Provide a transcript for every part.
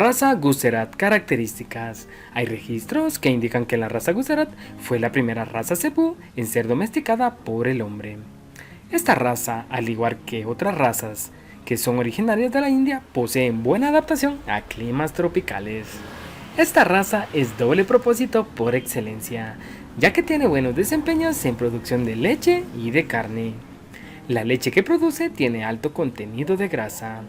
Raza Guzerat. Características. Hay registros que indican que la raza Guzerat fue la primera raza cebú en ser domesticada por el hombre. Esta raza, al igual que otras razas que son originarias de la India, poseen buena adaptación a climas tropicales. Esta raza es doble propósito por excelencia, ya que tiene buenos desempeños en producción de leche y de carne. La leche que produce tiene alto contenido de grasa.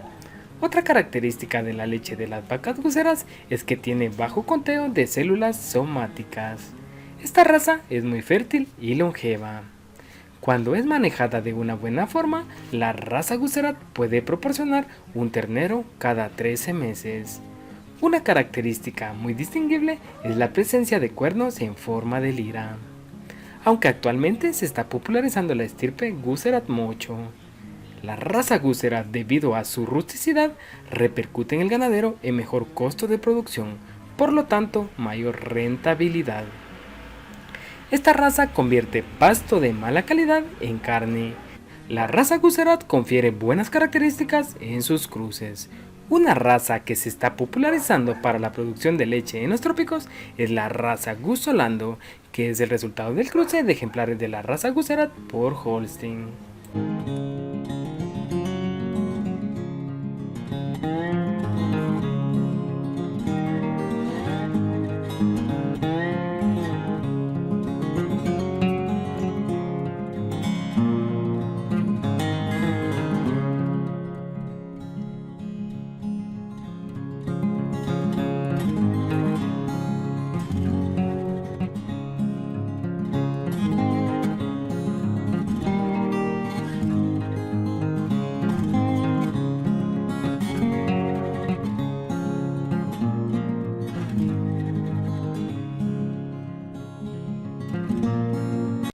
Otra característica de la leche de las vacas guceras es que tiene bajo conteo de células somáticas. Esta raza es muy fértil y longeva. Cuando es manejada de una buena forma, la raza Guzerat puede proporcionar un ternero cada 13 meses. Una característica muy distinguible es la presencia de cuernos en forma de lira, aunque actualmente se está popularizando la estirpe Guzerat Mocho. La raza Guzerat, debido a su rusticidad, repercute en el ganadero en mejor costo de producción, por lo tanto mayor rentabilidad. Esta raza convierte pasto de mala calidad en carne. La raza Guzerat confiere buenas características en sus cruces. Una raza que se está popularizando para la producción de leche en los trópicos es la raza Guzolando, que es el resultado del cruce de ejemplares de la raza Guzerat por Holstein.